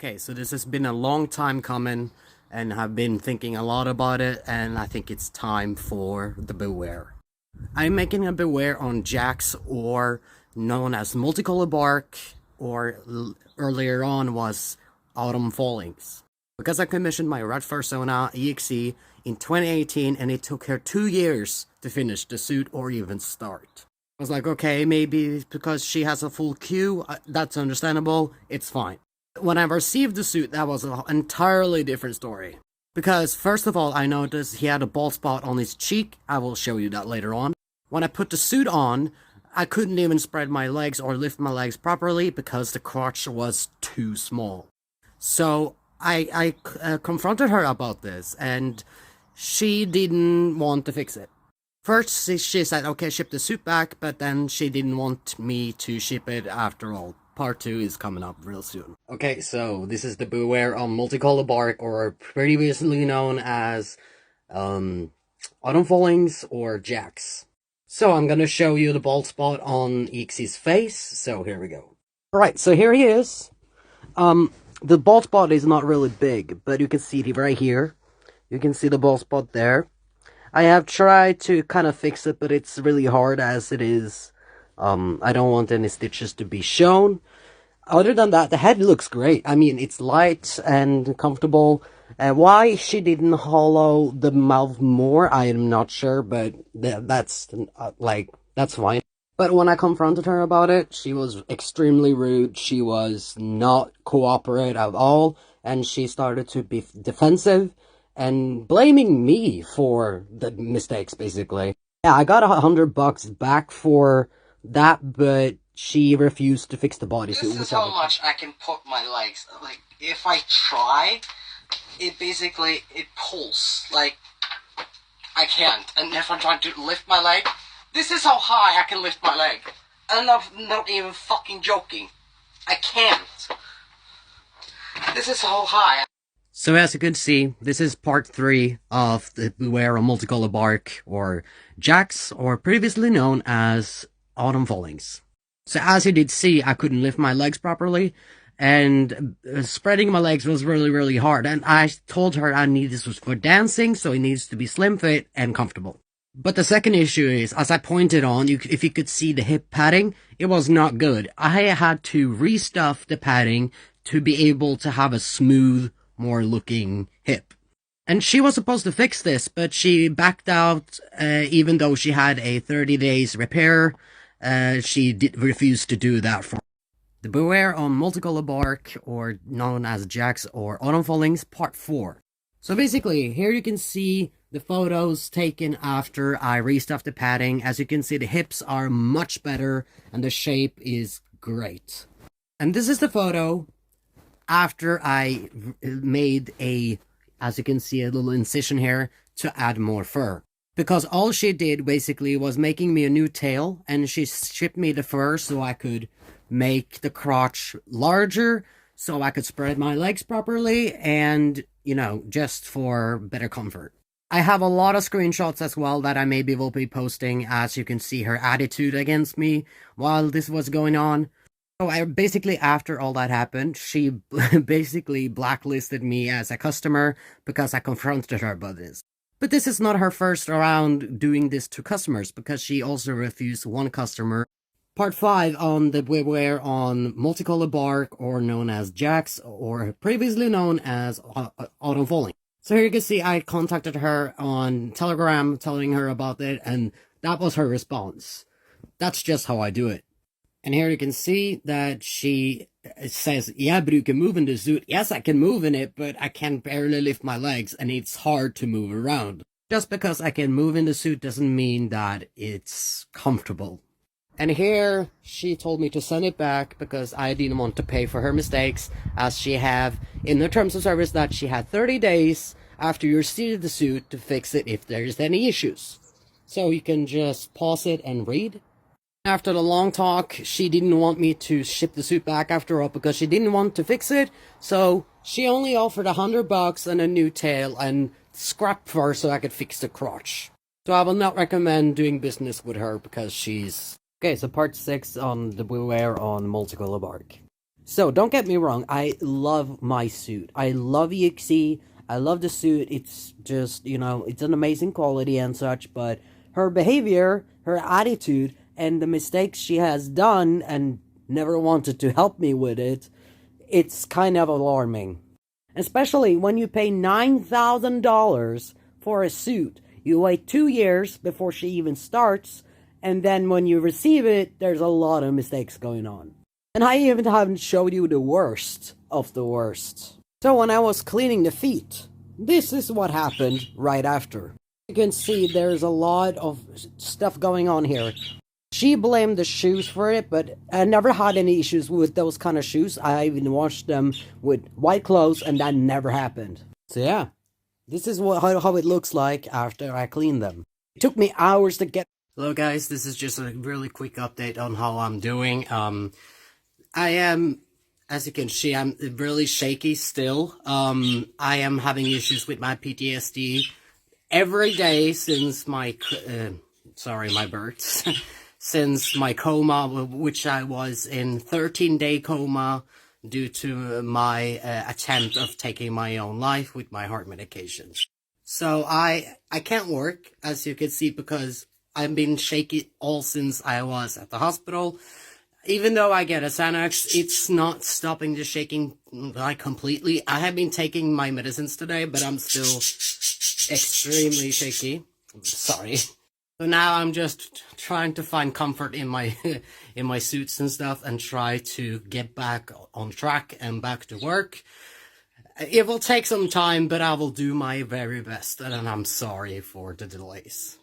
Okay, so this has been a long time coming, and I've been thinking a lot about it, and I think it's time for the Beware. I'm making a Beware on Jax, or known as Multicolor Bark, or earlier on was Autumn Fallings. Because I commissioned my Red Persona EXE in 2018, and it took her 2 years to finish the suit or even start. I was like, okay, maybe it's because she has a full queue, that's understandable, it's fine. When I received the suit, that was an entirely different story. Because, first of all, I noticed he had a bald spot on his cheek. I will show you that later on. When I put the suit on, I couldn't even spread my legs or lift my legs properly because the crotch was too small. So, I confronted her about this, and she didn't want to fix it. First, she said, okay, ship the suit back, but then she didn't want me to ship it after all. Part 2 is coming up real soon. Okay, so this is the Beware on Multicolor Bark, or previously known as Autumn Fallings or Jax. So I'm gonna show you the bald spot on Ixie's face, so here we go. Alright, so here he is. The bald spot is not really big, but you can see it right here. You can see the bald spot there. I have tried to kind of fix it, but it's really hard as it is. I don't want any stitches to be shown. Other than that, the head looks great. I mean, it's light and comfortable. Why she didn't hollow the mouth more, I am not sure, but that's fine. But when I confronted her about it, she was extremely rude. She was not cooperative at all, and she started to be defensive and blaming me for the mistakes, basically. Yeah, I got $100 back for that, but she refused to fix the bodysuit. This is how much I can put my legs. Like, if I try, it pulls. Like, I can't. And if I'm trying to lift my leg, this is how high I can lift my leg. And I'm not even fucking joking. I can't. This is how high. So as you can see, this is part 3 of the Beware of Multicolor Bark, or Jax, or previously known as Autumn Fallings. So as you did see, I couldn't lift my legs properly, and spreading my legs was really, really hard. And I told her this was for dancing, so it needs to be slim fit and comfortable. But the second issue is, as I pointed on, if you could see the hip padding, it was not good. I had to restuff the padding to be able to have a smooth, more looking hip. And she was supposed to fix this, but she backed out, even though she had a 30 days repair. She refuse to do that for the Beware on Multicolor Bark, or known as Jax or Autumn Fallings, Part 4. So basically, here you can see the photos taken after I restuffed the padding. As you can see, the hips are much better, and the shape is great. And this is the photo after I made as you can see, a little incision here to add more fur. Because all she did basically was making me a new tail, and she shipped me the fur so I could make the crotch larger, so I could spread my legs properly, and, you know, just for better comfort. I have a lot of screenshots as well that I maybe will be posting, as you can see her attitude against me while this was going on. So after all that happened, she basically blacklisted me as a customer because I confronted her about this. But this is not her first round doing this to customers, because she also refused one customer. Part 5 on the Beware on Multicolor Bark, or known as Jax, or previously known as Autumn Falling. So here you can see I contacted her on Telegram telling her about it, and that was her response. That's just how I do it. And here you can see that she says, yeah, but you can move in the suit. Yes, I can move in it, but I can barely lift my legs, and it's hard to move around. Just because I can move in the suit doesn't mean that it's comfortable. And here, she told me to send it back because I didn't want to pay for her mistakes, as she have in the terms of service that she had 30 days after you received the suit to fix it if there's any issues. So you can just pause it and read. After the long talk, she didn't want me to ship the suit back after all because she didn't want to fix it, so she only offered $100 and a new tail and scrap fur so I could fix the crotch. So I will not recommend doing business with her because she's... Okay, so part 6 on the Beware on Multicolor Bark. So don't get me wrong, I love my suit. I love EXE. I love the suit. It's just, it's an amazing quality and such, but her behavior, her attitude, and the mistakes she has done and never wanted to help me with it, it's kind of alarming. Especially when you pay $9,000 for a suit. You wait 2 years before she even starts, and then when you receive it, there's a lot of mistakes going on. And I even haven't showed you the worst of the worst. So when I was cleaning the feet, this is what happened right after. You can see there's a lot of stuff going on here. She blamed the shoes for it, but I never had any issues with those kind of shoes. I even washed them with white clothes, and that never happened. So yeah, this is how it looks like after I clean them. It took me hours to get... Hello guys, this is just a really quick update on how I'm doing. I am, as you can see, I'm really shaky still. I am having issues with my PTSD every day since my, my birth. Since my coma, which I was in 13-day coma due to my attempt of taking my own life with my heart medications. So I can't work, as you can see, because I've been shaky all since I was at the hospital. Even though I get a Xanax, it's not stopping the shaking like completely. I have been taking my medicines today, but I'm still extremely shaky. Sorry. So now I'm just trying to find comfort in my in my suits and stuff and try to get back on track and back to work. It will take some time, but I will do my very best, and I'm sorry for the delays.